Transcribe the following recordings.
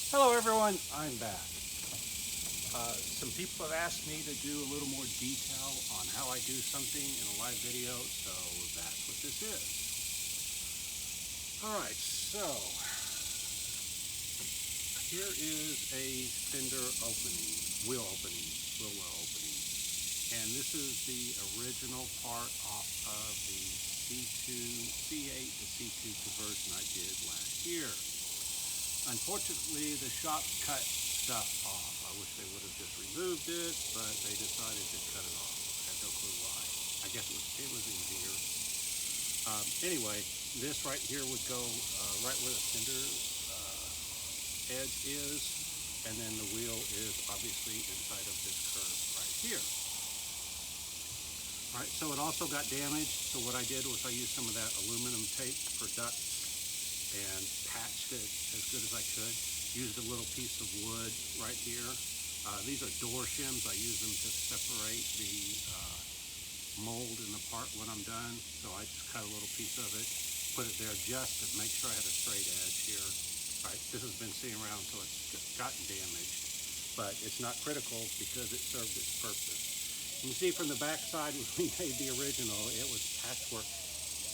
Hello everyone, I'm back. Some people have asked me to do a little more detail on how I do something in a live video, so that's what this is. Alright, so here is a fender opening, wheel opening, wheel well opening. And this is the original part off of the C8 to C2 conversion I did last year. Unfortunately, the shop cut stuff off. I wish they would have just removed it, but they decided to cut it off. I have no clue why. I guess it was easier. Anyway, this right here would go right where the fender edge is, and then the wheel is obviously inside of this curve right here. All right, so it also got damaged, so what I did was I used some of that aluminum tape for ducts and patched it as good as I could. Used a little piece of wood right here. These are door shims. I use them to separate the mold in the part when I'm done. So I just cut a little piece of it, put it there just to make sure I had a straight edge here. All right, this has been sitting around so it's gotten damaged, but it's not critical because it served its purpose. You can see from the back side when we made the original, it was patchwork.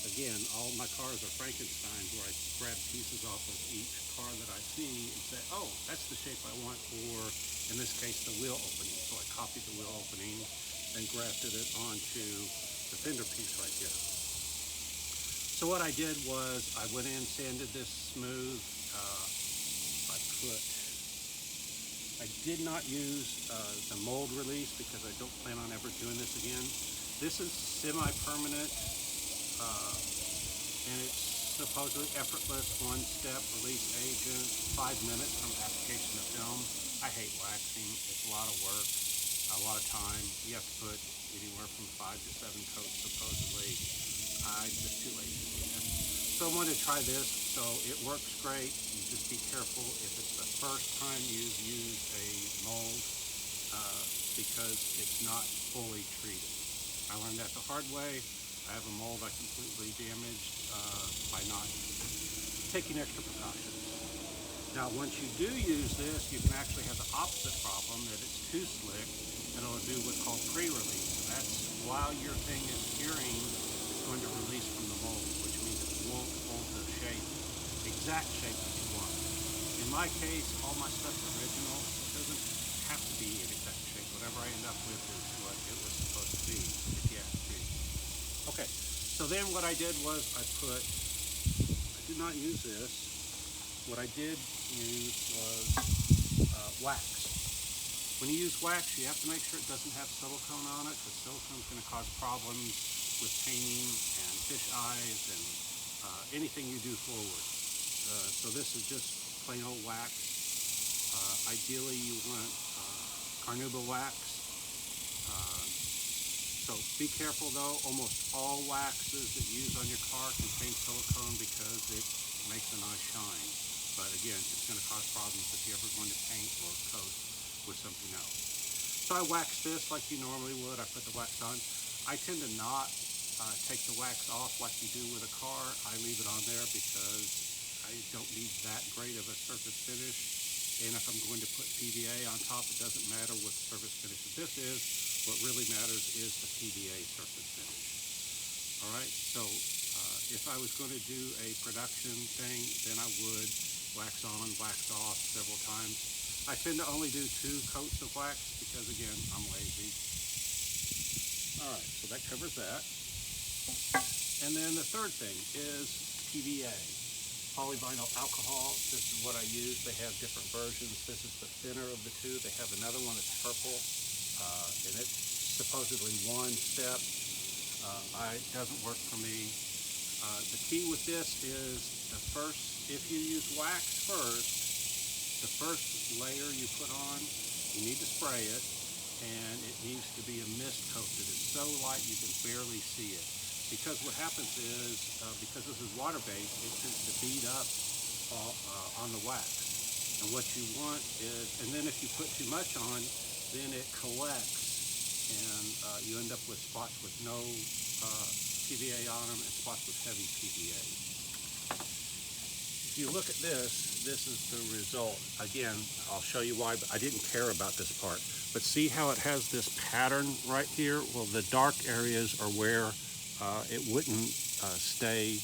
Again, all my cars are Frankensteins where I grab pieces off of each car that I see and say, oh, that's the shape I want for, in this case, the wheel opening. So I copied the wheel opening and grafted it onto the fender piece right here. So what I did was I went in, sanded this smooth. I did not use the mold release because I don't plan on ever doing this again. This is semi-permanent. And it's supposedly effortless, one-step release agent, 5 minutes from application to film. I hate waxing. It's a lot of work, a lot of time. You have to put anywhere from 5 to 7 coats supposedly. I'm just too lazy to do that. So I wanted to try this. So it works great. You just be careful if it's the first time you've used a mold because it's not fully treated. I learned that the hard way. I have a mold I completely damaged by not taking extra precautions. Now, once you do use this, you can actually have the opposite problem, that it's too slick, and it'll do what's called pre-release. And that's while your thing is curing, it's going to release from the mold, which means it won't hold the shape, exact shape that you want. In my case, all my stuff's original. It doesn't have to be an exact shape. Whatever I end up with is what it was supposed to be, if you ask me. Okay, so then what I did was I did not use this. What I did use was wax. When you use wax, you have to make sure it doesn't have silicone on it, because silicone is going to cause problems with painting and fish eyes and anything you do forward. So this is just plain old wax. Ideally, you want carnauba wax. So be careful though, almost all waxes that you use on your car contain silicone because it makes a nice shine. But again, it's going to cause problems if you're ever going to paint or coat with something else. So I wax this like you normally would. I put the wax on. I tend to not take the wax off like you do with a car. I leave it on there because I don't need that great of a surface finish. And if I'm going to put PVA on top, it doesn't matter what surface finish this is. What really matters is the PVA surface finish. All right, so if I was going to do a production thing, then I would wax on, wax off several times. I tend to only do 2 coats of wax because, again, I'm lazy. All right, so that covers that. And then the third thing is PVA. Polyvinyl alcohol. This is what I use. They have different versions. This is the thinner of the 2. They have another one that's purple, and it's supposedly one step. It doesn't work for me. The key with this is if you use wax first, the first layer you put on, you need to spray it, and it needs to be a mist coated. It's so light you can barely see it. Because what happens is, because this is water-based, it tends to bead up on the wax. And what you want is, and then if you put too much on, then it collects, and you end up with spots with no PVA on them and spots with heavy PVA. If you look at this, this is the result. Again, I'll show you why, but I didn't care about this part. But see how it has this pattern right here? Well, the dark areas are where it wouldn't stay,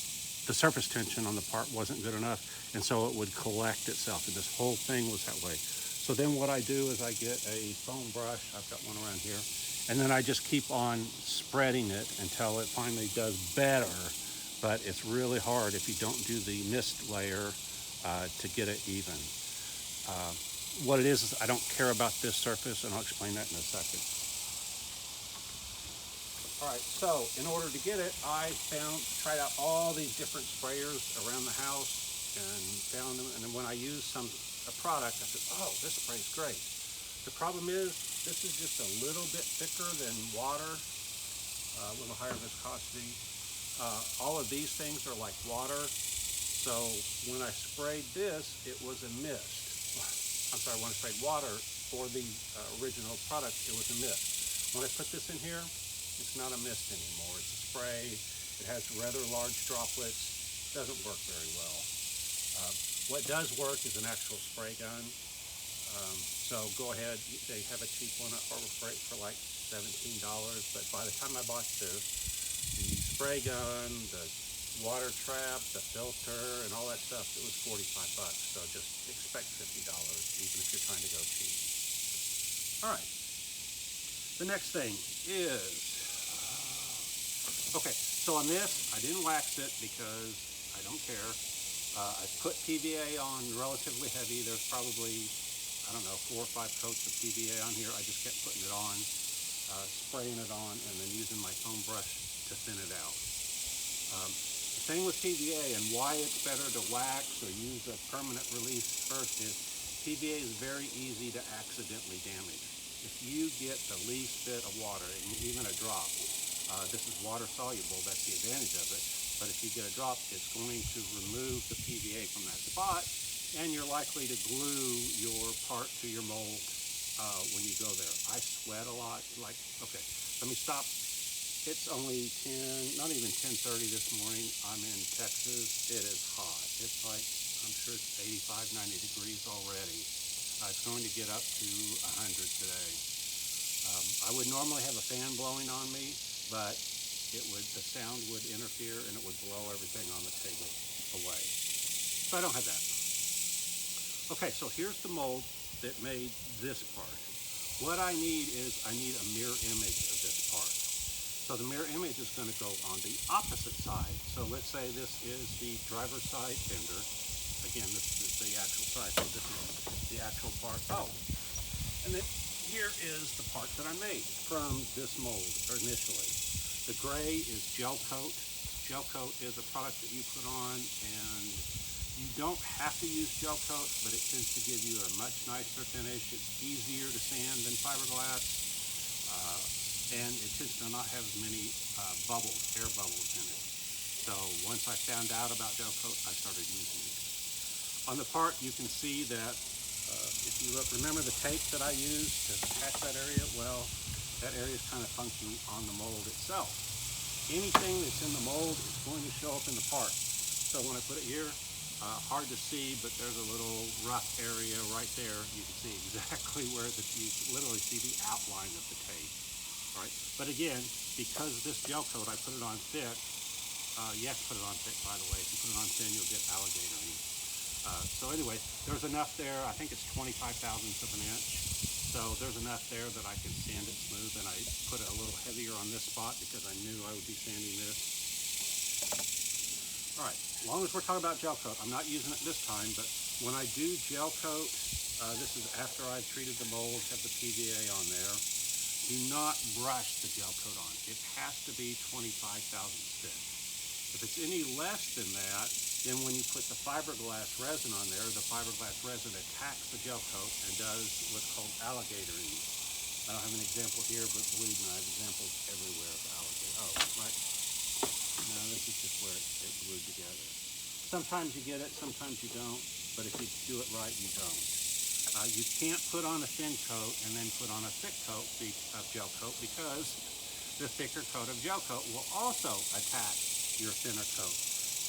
the surface tension on the part wasn't good enough, and so it would collect itself, and this whole thing was that way. So then what I do is I get a foam brush, I've got one around here, and then I just keep on spreading it until it finally does better. But it's really hard if you don't do the mist layer to get it even. What it is I don't care about this surface, and I'll explain that in a second. All right, so in order to get it, I tried out all these different sprayers around the house and found them. And then when I used a product, I said, oh, this spray's great. The problem is, this is just a little bit thicker than water, a little higher viscosity. All of these things are like water. So when I sprayed this, it was a mist. I'm sorry, when I sprayed water for the original product, it was a mist. When I put this in here, it's not a mist anymore. It's a spray. It has rather large droplets. Doesn't work very well. What does work is an actual spray gun. So go ahead. They have a cheap one at Harbor Freight for like $17. But by the time I bought this, the spray gun, the water trap, the filter, and all that stuff, it was $45. So just expect $50, even if you're trying to go cheap. All right. The next thing is, okay, so on this, I didn't wax it because I don't care. I put PVA on relatively heavy. There's probably, I don't know, 4 or 5 coats of PVA on here. I just kept putting it on, spraying it on, and then using my foam brush to thin it out. The thing with PVA and why it's better to wax or use a permanent release first is PVA is very easy to accidentally damage. If you get the least bit of water, and even a drop, this is water soluble, that's the advantage of it, but if you get a drop, it's going to remove the PVA from that spot, and you're likely to glue your part to your mold when you go there. I sweat a lot, like, okay, let me stop. It's only 10, not even 10:30 this morning. I'm in Texas. It is hot. It's like, I'm sure it's 85, 90 degrees already. It's going to get up to 100 today. I would normally have a fan blowing on me, but the sound would interfere and it would blow everything on the table away. So I don't have that. Okay, so here's the mold that made this part. What I need is I need a mirror image of this part. So the mirror image is going to go on the opposite side. So let's say this is the driver's side fender. Again, this is the actual side. So this is the actual part. Oh, and then here is the part that I made from this mold initially. The gray is gel coat. Gel coat is a product that you put on, and you don't have to use gel coat, but it tends to give you a much nicer finish. It's easier to sand than fiberglass, and it tends to not have as many bubbles, air bubbles in it. So once I found out about gel coat, I started using it. On the part, you can see that if you look, remember the tape that I used to attach that area? Well, that area is kind of funky on the mold itself. Anything that's in the mold is going to show up in the part. So when I put it here, hard to see, but there's a little rough area right there. You can see exactly where you literally see the outline of the tape. All right. But again, because this gel coat, I put it on thick. You have to put it on thick, by the way. If you put it on thin, you'll get alligator ink. So anyway, there's enough there. I think it's 25 thousandths of an inch. So there's enough there that I can sand it smooth, and I put it a little heavier on this spot because I knew I would be sanding this. All right, as long as we're talking about gel coat, I'm not using it this time, but when I do gel coat, this is after I've treated the mold, have the PVA on there, do not brush the gel coat on. It has to be 25 thousandths thick. If it's any less than that, then when you put the fiberglass resin on there, the fiberglass resin attacks the gel coat and does what's called alligator ink. I don't have an example here, but believe me, I have examples everywhere of alligator. Oh, right. No, this is just where it glued together. Sometimes you get it, sometimes you don't, but if you do it right, you don't. You can't put on a thin coat and then put on a thick coat of gel coat, because the thicker coat of gel coat will also attack your thinner coat.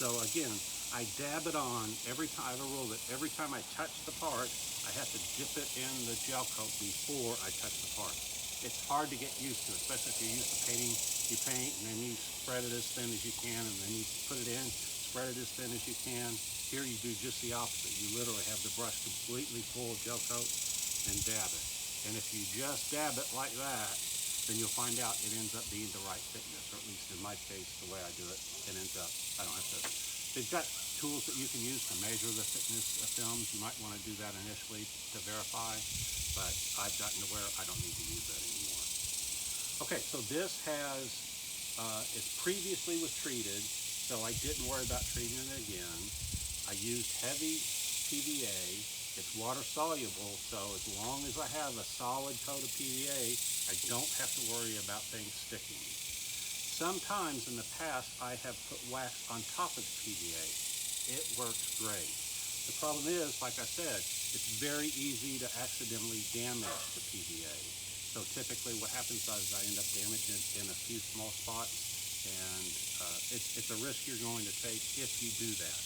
So again, I dab it on every time. I have a rule that every time I touch the part, I have to dip it in the gel coat before I touch the part. It's hard to get used to, especially if you're used to painting. You paint and then you spread it as thin as you can, and then you put it in, spread it as thin as you can. Here you do just the opposite. You literally have the brush completely full of gel coat and dab it. And if you just dab it like that, then you'll find out it ends up being the right thickness, or at least in my case, the way I do it, it ends up, I don't have to. They've got tools that you can use to measure the thickness of films. You might want to do that initially to verify, but I've gotten to where I don't need to use that anymore. Okay, so this has, it previously was treated, so I didn't worry about treating it again. I used heavy PVA. It's water soluble, so as long as I have a solid coat of PVA, I don't have to worry about things sticking. Sometimes in the past, I have put wax on top of PVA. It works great. The problem is, like I said, it's very easy to accidentally damage the PVA. So typically what happens is I end up damaging it in a few small spots, and it's a risk you're going to take if you do that.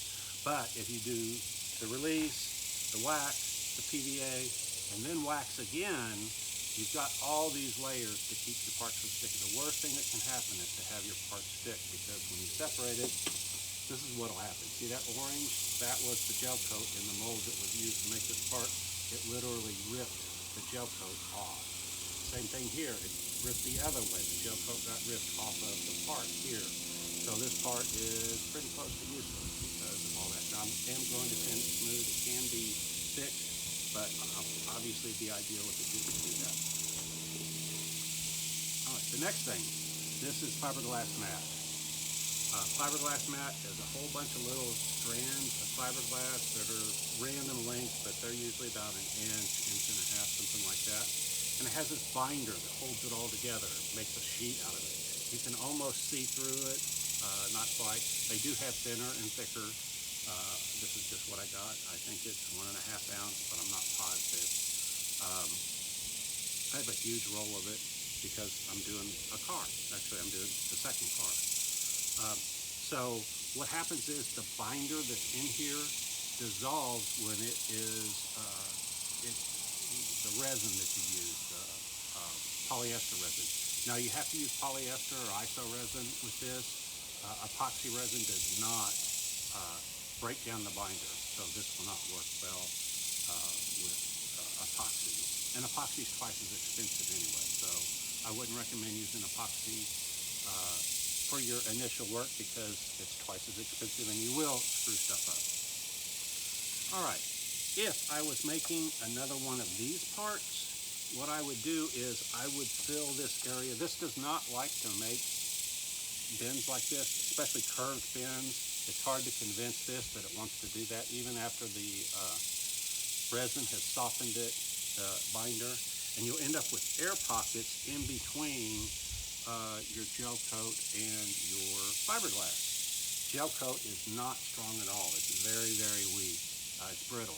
But if you do the release, the wax, the PVA, and then wax again, you've got all these layers to keep your parts from sticking. The worst thing that can happen is to have your part stick, because when you separate it, this is what will happen. See that orange? That was the gel coat in the mold that was used to make this part. It literally ripped the gel coat off. Same thing here. It ripped the other way. The gel coat got ripped off of the part here. So this part is pretty close to useless because of all that. Now, I am going to sand it smooth. It can be fixed, but obviously the ideal if it didn't do that. All right, the next thing, this is fiberglass mat. Fiberglass mat is a whole bunch of little strands of fiberglass that are random lengths, but they're usually about an inch, inch and a half, something like that. And it has this binder that holds it all together, makes a sheet out of it. You can almost see through it, not quite. They do have thinner and thicker. This is just what I got. I think it's 1.5 ounce, but I'm not positive. I have a huge roll of it because I'm doing a car. Actually, I'm doing the second car. So what happens is the binder that's in here dissolves when it is the resin that you use, polyester resin. Now you have to use polyester or iso resin with this. Epoxy resin does not break down the binder, so this will not work well with epoxy. And epoxy is twice as expensive anyway, so I wouldn't recommend using epoxy for your initial work because it's twice as expensive and you will screw stuff up. All right, if I was making another one of these parts, what I would do is I would fill this area. This does not like to make bends like this, especially curved bends. It's hard to convince this that it wants to do that even after the resin has softened it, the binder, and you'll end up with air pockets in between your gel coat and your fiberglass. Gel coat is not strong at all. It's very, very weak. It's brittle.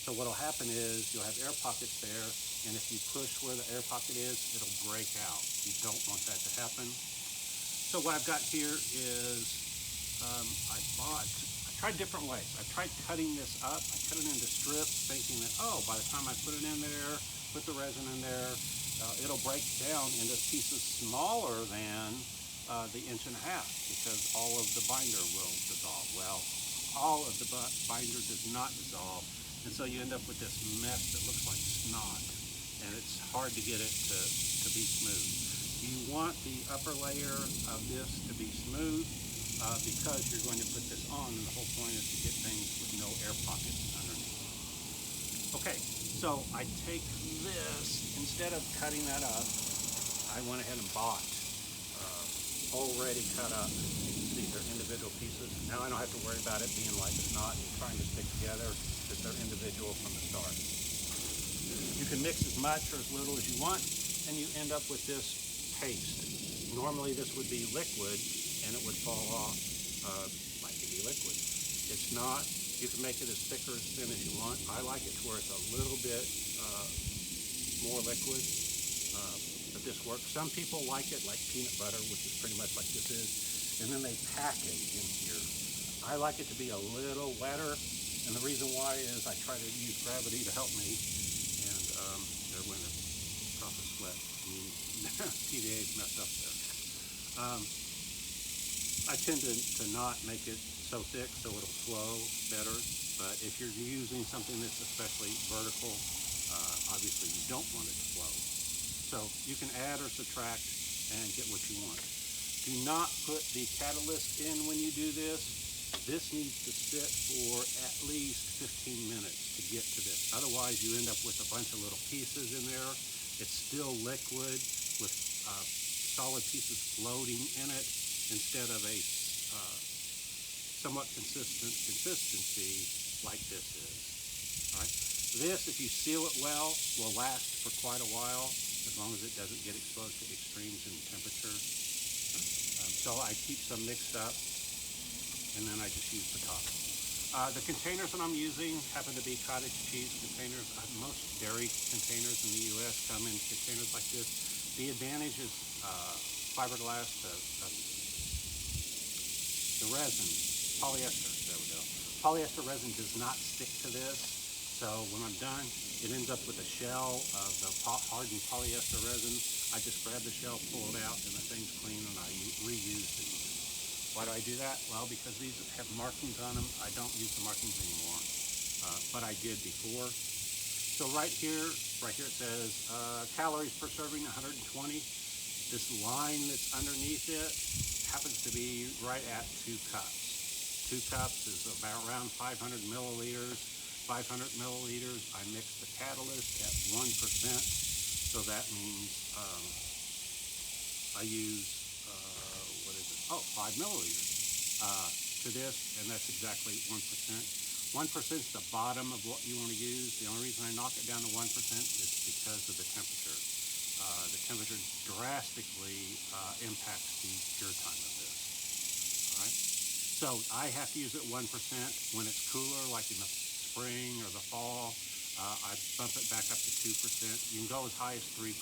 So what will happen is you'll have air pockets there, and if you push where the air pocket is, it'll break out. You don't want that to happen. So what I've got here is I tried different ways. I tried cutting this up. I cut it into strips thinking that, oh, by the time I put it in there, put the resin in there, it'll break down into pieces smaller than the 1.5 inches because all of the binder will dissolve. Well, all of the binder does not dissolve, and so you end up with this mess that looks like snot, and it's hard to get it to be smooth. You want the upper layer of this to be smooth because you're going to put this on, and the whole point is to get things with no air pockets underneath. Okay, so I take this, instead of cutting that up, I went ahead and bought already cut up. These are individual pieces. Now I don't have to worry about it being like snot and trying to stick together, because they're individual from the start. You can mix as much or as little as you want, and you end up with this paste. Normally this would be liquid, and it would fall off like it be liquid. It's not. You can make it as thick or as thin as you want. I like it to where it's a little bit more liquid, but this works. Some people like it like peanut butter, which is pretty much like this is, and then they pack it in here. I like it to be a little wetter, and the reason why is I try to use gravity to help me. And there went a drop of sweat. PDA's messed up there. I tend to not make it so thick so it'll flow better, but if you're using something that's especially vertical, obviously you don't want it to flow. So you can add or subtract and get what you want. Do not put the catalyst in when you do this. This needs to sit for at least 15 minutes to get to this. Otherwise, you end up with a bunch of little pieces in there. It's still liquid with solid pieces floating in it instead of a somewhat consistent consistency like this is. All right. This, if you seal it well, will last for quite a while as long as it doesn't get exposed to extremes in temperature. So I keep some mixed up, and then I just use the top. The containers that I'm using happen to be cottage cheese containers. Most dairy containers in the U.S. come in containers like this. The advantage is fiberglass, the resin, polyester, there we go. Polyester resin does not stick to this, so when I'm done, it ends up with a shell of the hardened polyester resin. I just grab the shell, pull it out, and the thing's clean, and I reuse it. Why do I do that? Well, because these have markings on them. I don't use the markings anymore, but I did before. So right here it says calories per serving, 120. This line that's underneath it happens to be right at 2 cups. 2 cups is around 500 milliliters. 500 milliliters, I mix the catalyst at 1%. So that means I use, 5 milliliters to this, and that's exactly 1%. 1% is the bottom of what you want to use. The only reason I knock it down to 1% is because of the temperature. The temperature drastically impacts the cure time of this. All right. So I have to use it 1%. When it's cooler, like in the spring or the fall, I bump it back up to 2%. You can go as high as 3%,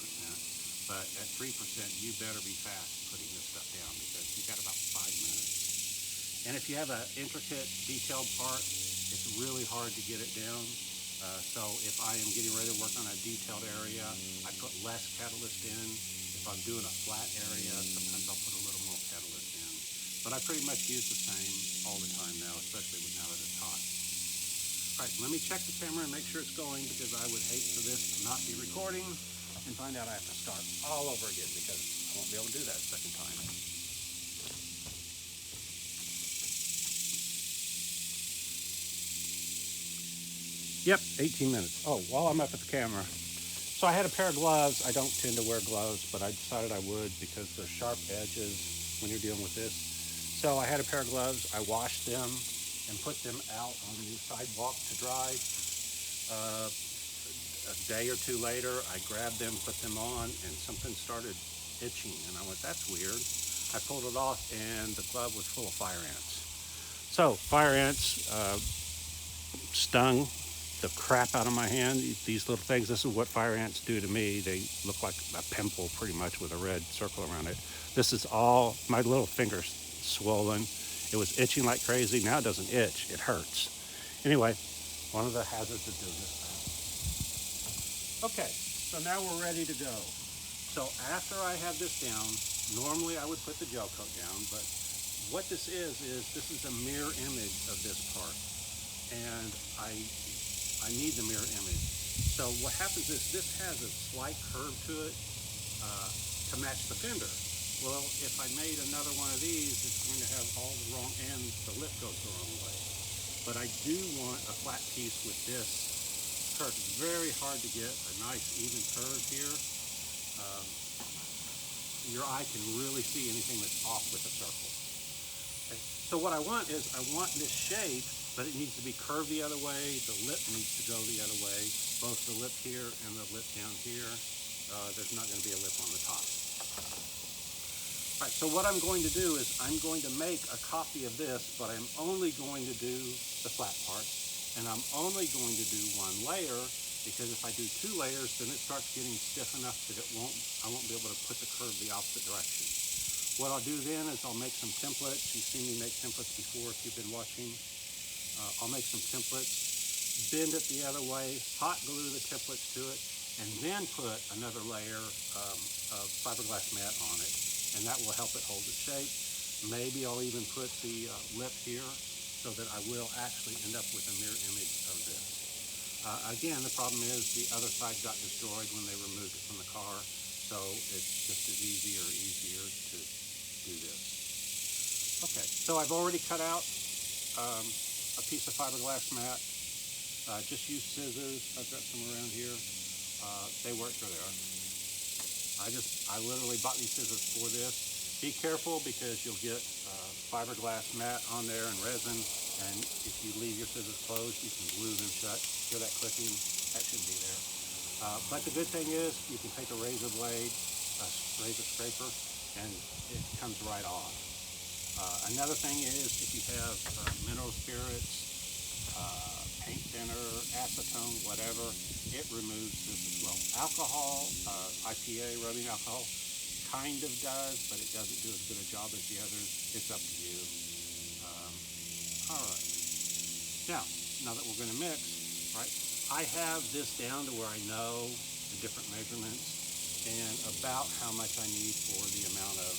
but at 3%, you better be fast putting this stuff down because you've got about 5 minutes. And if you have an intricate, detailed part, it's really hard to get it down. So if I am getting ready to work on a detailed area, I put less catalyst in. If I'm doing a flat area, sometimes I'll put a little more catalyst in. But I pretty much use the same all the time now, especially now that it's hot. All right, let me check the camera and make sure it's going, because I would hate for this to not be recording and find out I have to start all over again because I won't be able to do that a second time. Yep, 18 minutes. Oh, while I'm up at the camera. So I had a pair of gloves. I don't tend to wear gloves, but I decided I would because they're sharp edges when you're dealing with this. So I had a pair of gloves. I washed them and put them out on the sidewalk to dry. A day or two later, I grabbed them, put them on, and something started itching. And I went, that's weird. I pulled it off, and the glove was full of fire ants. So fire ants stung the crap out of my hand. These little things, this is what fire ants do to me. They look like a pimple pretty much with a red circle around it. This is all, my little finger's swollen. It was itching like crazy. Now it doesn't itch, it hurts. Anyway, one of the hazards of doing this. Okay, so now we're ready to go. So after I have this down, normally I would put the gel coat down, but what this is this is a mirror image of this part. And I need the mirror image. So what happens is this has a slight curve to it to match the fender. Well, if I made another one of these, it's going to have all the wrong ends. The lip goes the wrong way. But I do want a flat piece with this curve. It's very hard to get a nice even curve here. Your eye can really see anything that's off with a circle. Okay. So what I want is, I want this shape, but it needs to be curved the other way. The lip needs to go the other way. Both the lip here and the lip down here. There's not going to be a lip on the top. All right, so what I'm going to do is I'm going to make a copy of this, but I'm only going to do the flat part, and I'm only going to do one layer, because if I do 2 layers, then it starts getting stiff enough that I won't be able to put the curve the opposite direction. What I'll do then is I'll make some templates. You've seen me make templates before if you've been watching. I'll make some templates, bend it the other way, hot glue the templates to it, and then put another layer of fiberglass mat on it, and that will help it hold its shape. Maybe I'll even put the lip here so that I will actually end up with a mirror image of this. Again, the problem is the other side got destroyed when they removed it from the car, so it's just as easier to do this. Okay, so I've already cut out a piece of fiberglass mat. Just use scissors. I've got some around here. They work for there. I literally bought these scissors for this. Be careful because you'll get fiberglass mat on there and resin, and if you leave your scissors closed, you can glue them shut. Hear that clicking? That should be there. But the good thing is you can take a razor blade, a razor scraper, and it comes right off. Another thing is if you have mineral spirits, paint thinner, acetone, whatever, it removes this as well. Alcohol, IPA, rubbing alcohol, kind of does, but it doesn't do as good a job as the others. It's up to you. All right. Now that we're going to mix, right, I have this down to where I know the different measurements and about how much I need for the amount of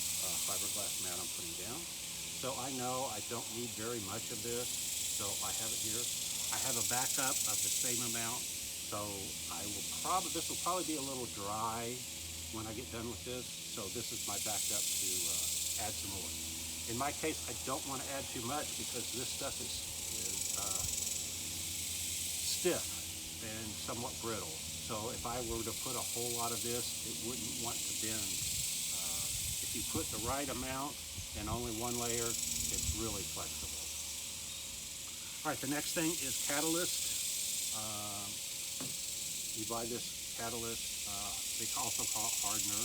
fiberglass mat I'm putting down. So I know I don't need very much of this, so I have it here. I have a backup of the same amount, so this will probably be a little dry when I get done with this, so this is my backup to add some more. In my case, I don't want to add too much because this stuff is stiff and somewhat brittle. So if I were to put a whole lot of this, it wouldn't want to bend. If you put the right amount and only one layer, it's really flexible. All right, the next thing is catalyst. You buy this catalyst, they also call it hardener.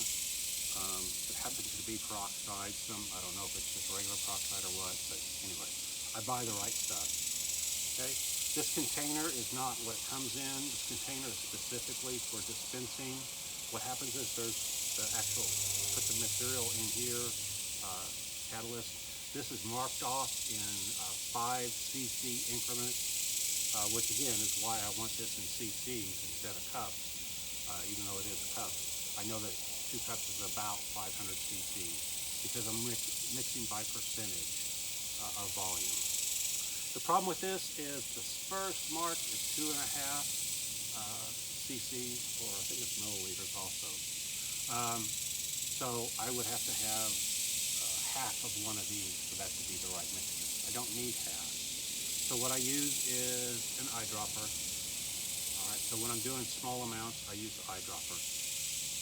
It happens to be peroxide. I don't know if it's just regular peroxide or what, but anyway, I buy the right stuff. Okay, this container is not what it comes in. This container is specifically for dispensing. What happens is there's the actual, put the material in here, catalyst. This is marked off in 5 cc increments, which again is why I want this in cc's instead of cups, even though it is a cup. I know that 2 cups is about 500 cc's because I'm mixing by percentage of volume. The problem with this is the first mark is 2.5 cc's, or I think it's milliliters also. So I would have to have half of one of these for that to be the right mixture. I don't need half. So what I use is an eyedropper. All right, so when I'm doing small amounts, I use the eyedropper.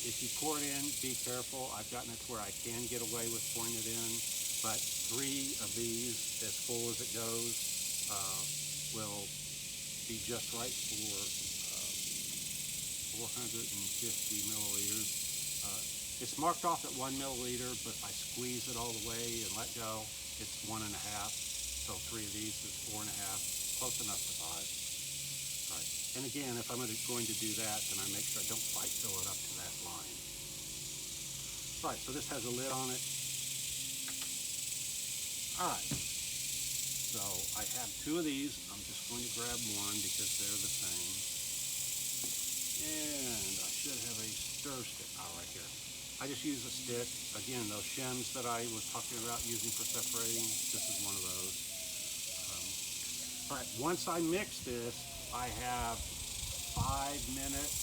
If you pour it in, be careful. I've gotten it to where I can get away with pouring it in, but 3 of these, as full as it goes, will be just right for 450 milliliters. It's marked off at 1 milliliter, but if I squeeze it all the way and let go, it's 1.5. So 3 of these is 4.5, close enough to 5. All right. And again, if I'm going to do that, then I make sure I don't quite fill it up to that line. All right, so this has a lid on it. All right, so I have 2 of these. I'm just going to grab one because they're the same. And I should have a stir stick. Oh, right here. I just use a stick. Again, those shims that I was talking about using for separating, this is one of those. All right, once I mix this, I have 5 minutes,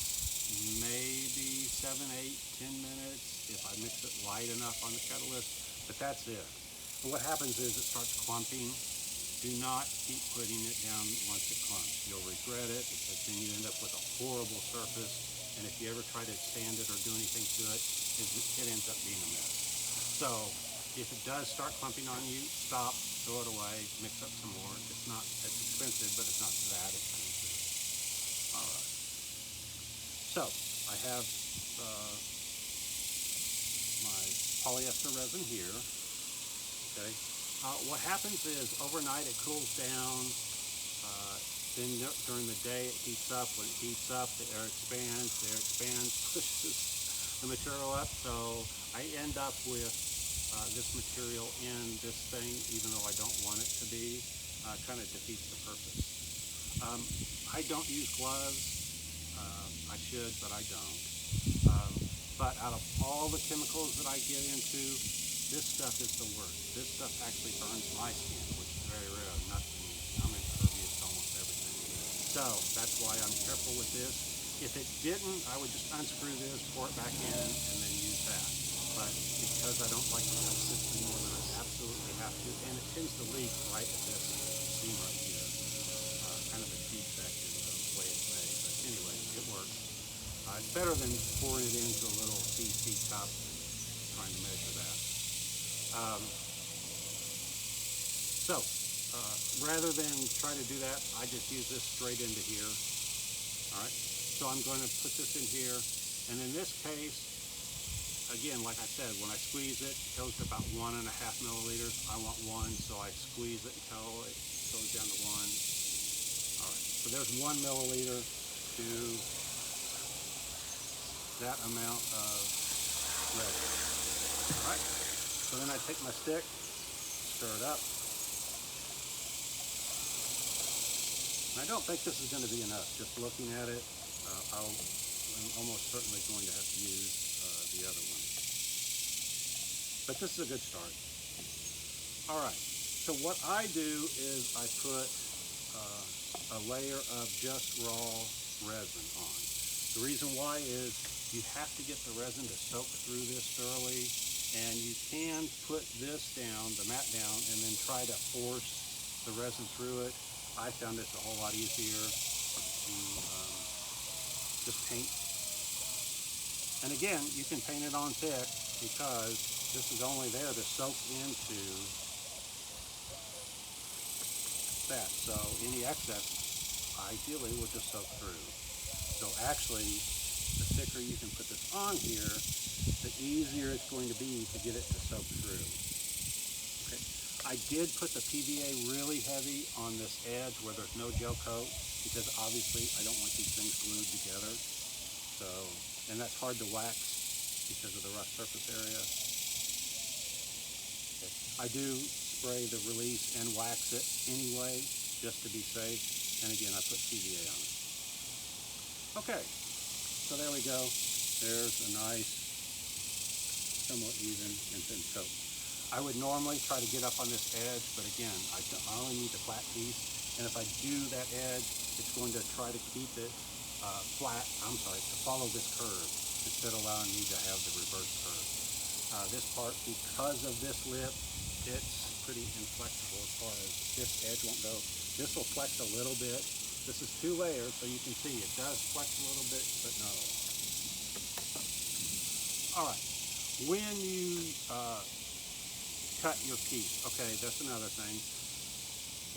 maybe 7, 8, 10 minutes if I mix it light enough on the catalyst, but that's it. And what happens is it starts clumping. Do not keep putting it down once it clumps. You'll regret it because then you end up with a horrible surface, and if you ever try to sand it or do anything to it, it ends up being a mess. So if it does start clumping on you, stop, throw it away, mix up some more. It's expensive, but it's not that expensive. All right. So I have my polyester resin here. Okay. What happens is overnight it cools down. Then during the day it heats up. When it heats up, the air expands. The air expands, pushes the material up. So I end up with this material in this thing, even though I don't want it to be, kind of defeats the purpose. I don't use gloves. I should, but I don't. But out of all the chemicals that I get into, this stuff is the worst. This stuff actually burns my skin, which is very rare. I'm impervious to almost everything. So that's why I'm careful with this. If it didn't, I would just unscrew this, pour it back in, and then use that. But because I don't like to have system more than I absolutely have to, and it tends to leak right at this seam right here. Kind of a defect in the way it's made. But anyway, it works. It's better than pouring it into a little CC cup, trying to measure that. Rather than try to do that, I just use this straight into here. All right, so I'm going to put this in here, and in this case, again, like I said, when I squeeze it, it goes to about 1.5 milliliters. I want 1, so I squeeze it until it goes down to 1. All right, so there's 1 milliliter to that amount of resin. All right, so then I take my stick, stir it up. And I don't think this is going to be enough. Just looking at it, I'm almost certainly going to have to use the other one. But this is a good start. All right, so what I do is I put a layer of just raw resin on. The reason why is you have to get the resin to soak through this thoroughly, and you can put this down, the mat down, and then try to force the resin through it. I found it's a whole lot easier to just paint. And again, you can paint it on thick because this is only there to soak into that. So any excess, ideally, will just soak through. So actually, the thicker you can put this on here, the easier it's going to be to get it to soak through. Okay. I did put the PVA really heavy on this edge where there's no gel coat, because obviously I don't want these things glued together. So, and that's hard to wax because of the rough surface area. Okay. I do spray the release and wax it anyway, just to be safe. And again, I put PVA on it. Okay, so there we go. There's a nice, somewhat even and thin coat. I would normally try to get up on this edge, but again, I only need the flat piece. And if I do that edge, it's going to try to keep it flat, to follow this curve, instead of allowing me to have the reverse curve. This part, because of this lip, it's pretty inflexible as far as this edge won't go. This will flex a little bit. This is 2 layers, so you can see it does flex a little bit, but no. All right, when you cut your piece, okay, that's another thing.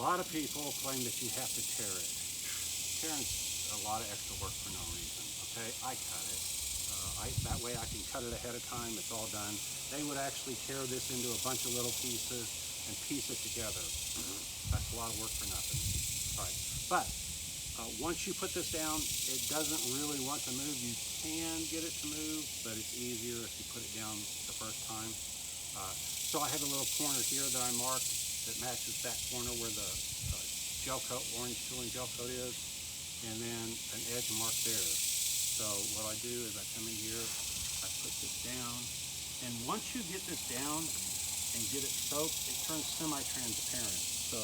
A lot of people claim that you have to tear it. Tearing's a lot of extra work for no reason, okay? I cut it. That way I can cut it ahead of time, it's all done. They would actually tear this into a bunch of little pieces and piece it together. That's a lot of work for nothing. All right, but once you put this down, it doesn't really want to move. You can get it to move, but it's easier if you put it down the first time. So I have a little corner here that I marked that matches that corner where the gel coat, orange tooling gel coat is, and then an edge mark there. So what I do is I come in here, I put this down, and once you get this down and get it soaked, it turns semi-transparent. So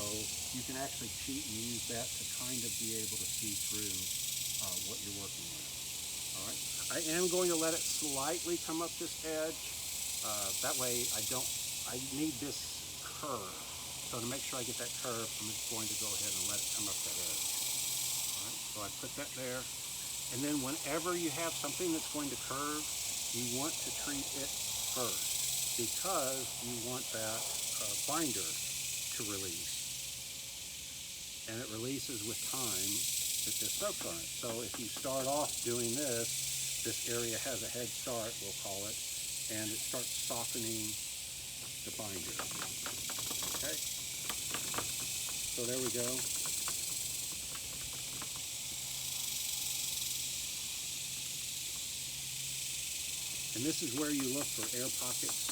you can actually cheat and use that to kind of be able to see through what you're working with. All right. I am going to let it slightly come up this edge. That way I need this curve. So to make sure I get that curve, I'm just going to go ahead and let it come up that edge. All right. So I put that there. And then whenever you have something that's going to curve, you want to treat it first, because you want that binder to release. And it releases with time that this soaks on it. So if you start off doing this, this area has a head start, we'll call it, and it starts softening the binder. Okay? So there we go. And this is where you look for air pockets.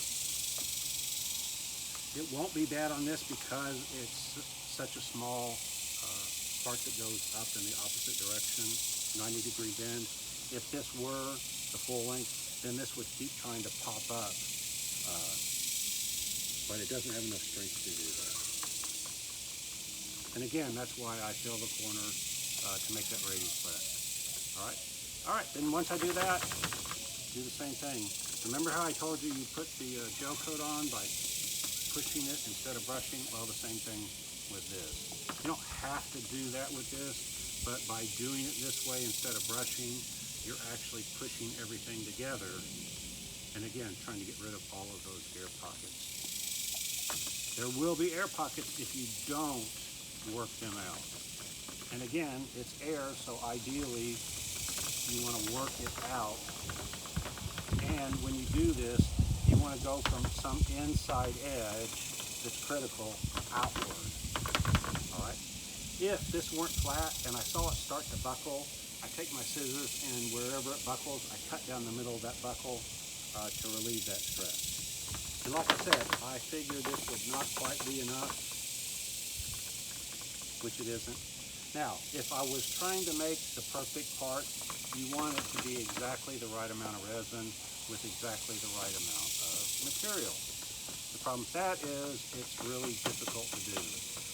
It won't be bad on this because it's such a small part that goes up in the opposite direction, 90-degree bend. If this were the full length, then this would keep trying to pop up, but it doesn't have enough strength to do that. And again, that's why I fill the corner to make that radius less. All right, then once I do that, do the same thing. Remember how I told you put the gel coat on by pushing it instead of brushing? Well, the same thing with this. You don't have to do that with this, but by doing it this way instead of brushing, you're actually pushing everything together, and again, trying to get rid of all of those air pockets. There will be air pockets if you don't work them out. And again, it's air, so ideally you want to work it out. And when you do this, you want to go from some inside edge that's critical outward. All right. If this weren't flat and I saw it start to buckle, I take my scissors and wherever it buckles, I cut down the middle of that buckle to relieve that stress. And like I said, I figured this would not quite be enough, which it isn't. Now, if I was trying to make the perfect part, you want it to be exactly the right amount of resin with exactly the right amount of material. The problem with that is it's really difficult to do.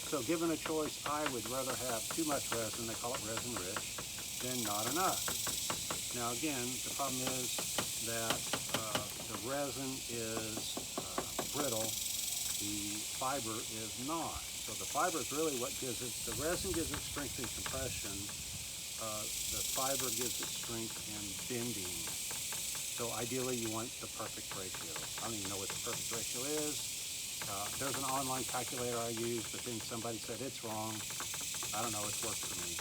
So given a choice, I would rather have too much resin, they call it resin rich, than not enough. Now again, the problem is that the resin is brittle, the fiber is not. So the fiber is really what gives it, the resin gives it strength and compression, the fiber gives it strength and bending. So ideally you want the perfect ratio. I don't even know what the perfect ratio is. There's an online calculator I use, but then somebody said it's wrong. I don't know, it's worked for me.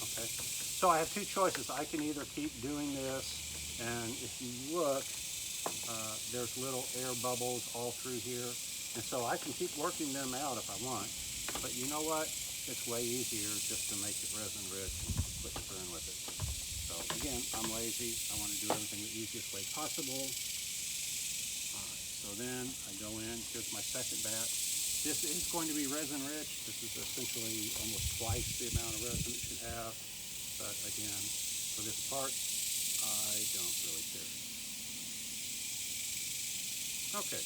Okay, so I have two choices. I can either keep doing this, and if you look, there's little air bubbles all through here. And so I can keep working them out if I want. But you know what? It's way easier just to make it resin rich and quit screwing with it. So again, I'm lazy. I want to do everything the easiest way possible. All right, so then I go in. Here's my second batch. This is going to be resin rich. This is essentially almost twice the amount of resin it should have. But again, for this part, I don't really care. Okay.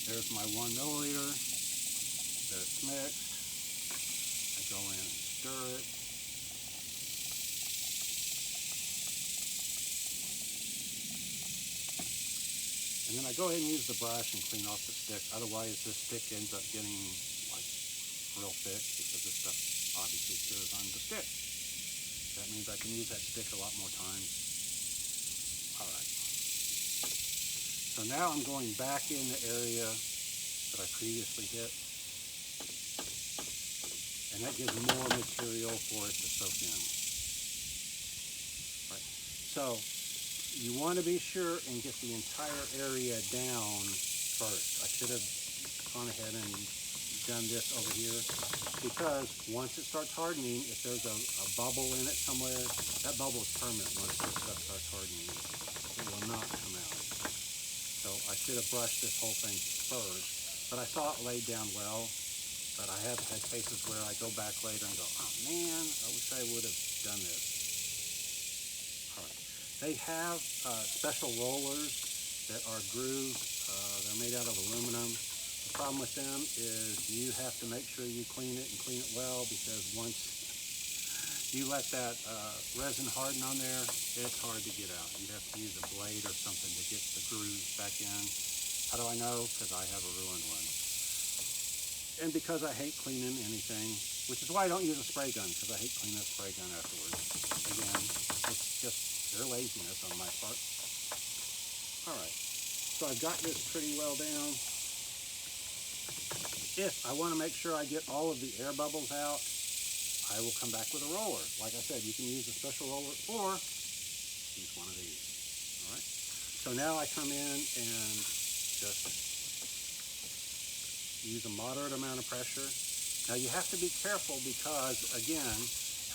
There's my 1 milliliter. That's mixed. I go in and stir it. And then I go ahead and use the brush and clean off the stick. Otherwise, this stick ends up getting like real thick because this stuff obviously cures on the stick. That means I can use that stick a lot more times. All right. So now I'm going back in the area that I previously hit. And that gives more material for it to soak in. Right. So you want to be sure and get the entire area down first. I should have gone ahead and done this over here, because once it starts hardening, if there's a bubble in it somewhere, that bubble is permanent once this stuff starts hardening. It will not come out. So I should have brushed this whole thing first, but I saw it laid down well. But I have had cases where I go back later and go, oh man, I wish I would have done this. All right. They have special rollers that are grooved. They're made out of aluminum. The problem with them is you have to make sure you clean it and clean it well, because once you let that resin harden on there, it's hard to get out. You have to use a blade or something to get the grooves back in. How do I know? Because I have a ruined one. And because I hate cleaning anything, which is why I don't use a spray gun, because I hate cleaning a spray gun afterwards. Again, it's just pure laziness on my part. All right, so I've got this pretty well down. If I want to make sure I get all of the air bubbles out, I will come back with a roller. Like I said, you can use a special roller or use one of these. All right, so now I come in and just use a moderate amount of pressure. Now you have to be careful because, again,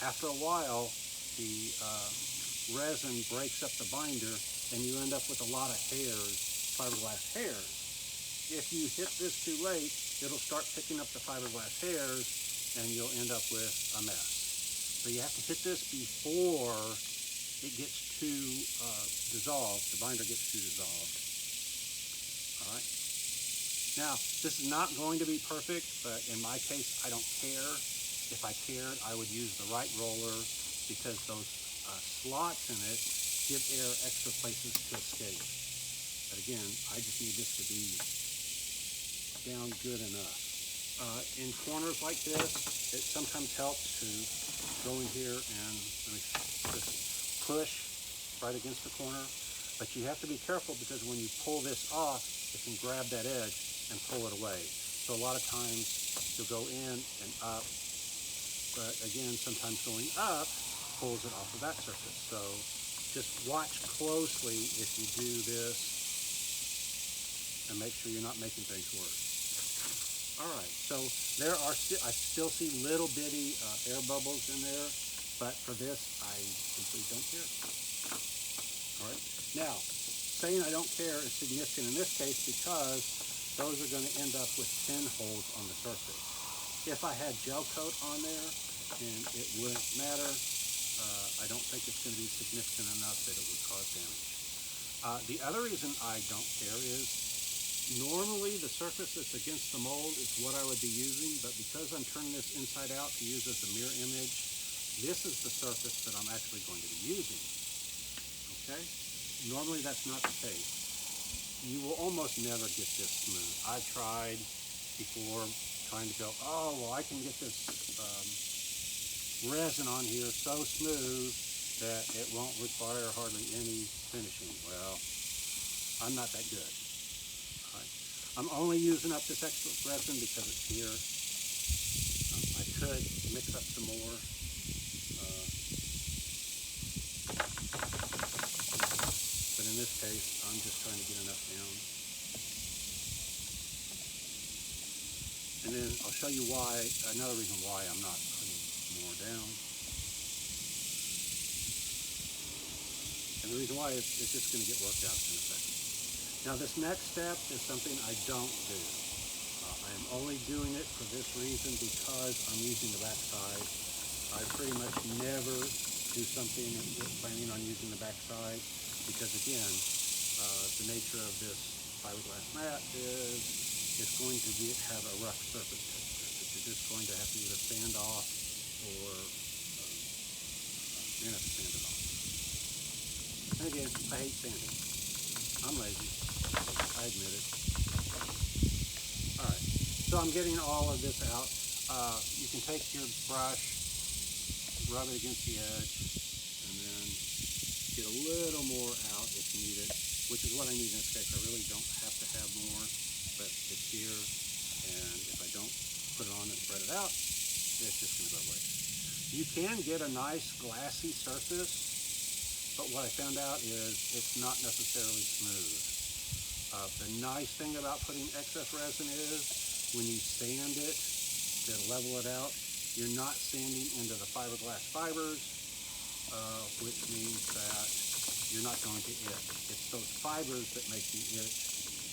after a while, the resin breaks up the binder and you end up with a lot of hairs, fiberglass hairs. if you hit this too late, it'll start picking up the fiberglass hairs and you'll end up with a mess. So you have to hit this before it gets too dissolved, the binder gets too dissolved. All right. Now, this is not going to be perfect, but in my case, I don't care. If I cared, I would use the right roller because those slots in it give air extra places to escape. But again, I just need this to be down good enough. In corners like this, it sometimes helps to go in here and just push right against the corner. But you have to be careful because when you pull this off, it can grab that edge and pull it away. So a lot of times you'll go in and up, but again, sometimes going up pulls it off of that surface. So just watch closely if you do this and make sure you're not making things worse. All right, so there are I still see little bitty air bubbles in there, but for this, I simply don't care. All right, now, saying I don't care is significant in this case because those are going to end up with pinholes on the surface. If I had gel coat on there, then it wouldn't matter. I don't think it's going to be significant enough that it would cause damage. The other reason I don't care is normally the surface that's against the mold is what I would be using, but because I'm turning this inside out to use as a mirror image, this is the surface that I'm actually going to be using. Okay? Normally that's not the case. You will almost never get this smooth. I've tried before trying to go, oh, well, I can get this resin on here so smooth that it won't require hardly any finishing. Well, I'm not that good. All right. I'm only using up this extra resin because it's here. I could mix up some more. But in this case, I'm just trying to get enough down. And then I'll show you why, another reason why I'm not putting more down. And the reason why is it's just going to get worked out in a second. Now this next step is something I don't do. I am only doing it for this reason because I'm using the backside. I pretty much never do something planning on using the backside because again, the nature of this fiberglass mat is it's going to have a rough surface texture that you're just going to have to either sand off or you're going to have to sand it off. And again, I hate sanding. I'm lazy. I admit it. All right, so I'm getting all of this out. You can take your brush, rub it against the edge, and then get a little more out if you need it, which is what I need in this case. I really don't have to have more, but it's here, and if I don't put it on and spread it out, it's just going to go away. You can get a nice glassy surface, but what I found out is it's not necessarily smooth. The nice thing about putting excess resin is when you sand it to level it out, you're not sanding into the fiberglass fibers, which means that you're not going to itch. It's those fibers that make you itch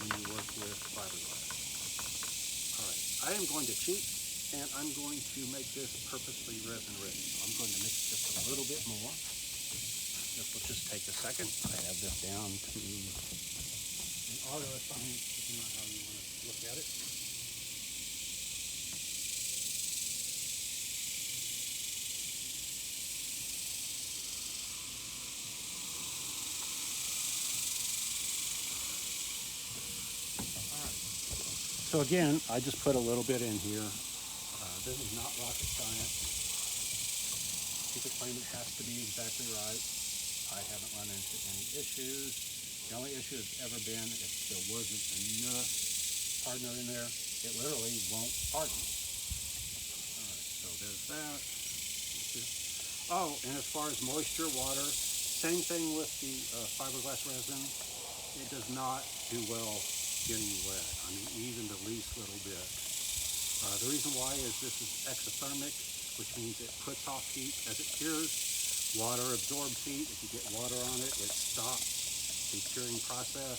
when you work with fiberglass. All right, I am going to cheat and I'm going to make this purposely resin rich. So I'm going to mix just a little bit more. This will just take a second. I have this down to an auto assign, depending on how you want to look at it. All right. So again, I just put a little bit in here. This is not rocket science. People claim it has to be exactly right. I haven't run into any issues. The only issue has ever been if there wasn't enough hardener in there, it literally won't harden. All right, so there's that. Oh, and as far as moisture, water, same thing with the fiberglass resin. It does not do well getting wet. I mean, even the least little bit. The reason why is this is exothermic, which means it puts off heat as it cures. Water absorbs heat. If you get water on it, it stops the curing process,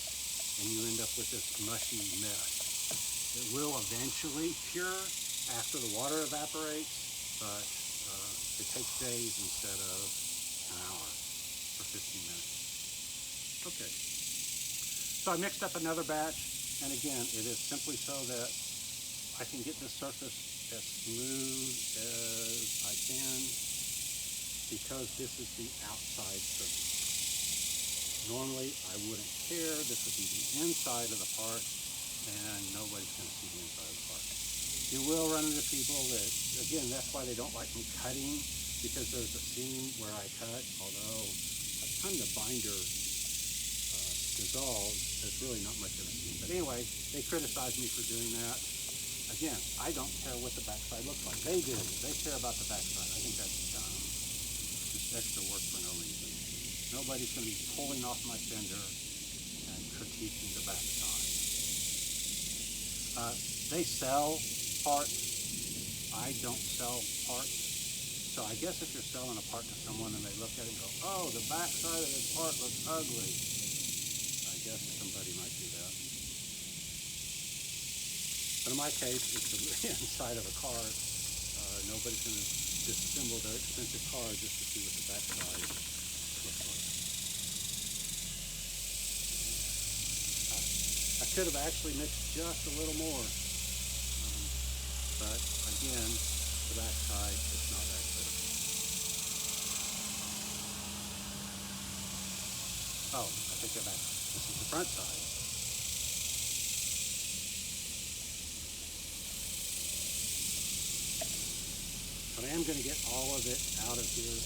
and you end up with this mushy mess. It will eventually cure after the water evaporates, but it takes days instead of an hour or 15 minutes. Okay, so I mixed up another batch, and again, it is simply so that I can get this surface as smooth as I can, because this is the outside surface. Normally, I wouldn't care. This would be the inside of the part, and nobody's going to see the inside of the part. You will run into people that, again, that's why they don't like me cutting, because there's a seam where I cut, although by the time the binder dissolves, there's really not much of a seam. But anyway, they criticize me for doing that. Again, I don't care what the backside looks like. They do. They care about the backside. I think that's dumb. Just extra work for no reason. Nobody's going to be pulling off my fender and critiquing the backside. They sell parts. I don't sell parts. So I guess if you're selling a part to someone and they look at it and go, oh, the backside of this part looks ugly, I guess somebody might do that. But in my case, it's the inside of a car. Nobody's going to disassemble their expensive car just to see what the backside looks like. I could have actually mixed just a little more. But again, the backside, it's not that critical. Oh, I take that back. This is the front side. But I am going to get all of it out of here.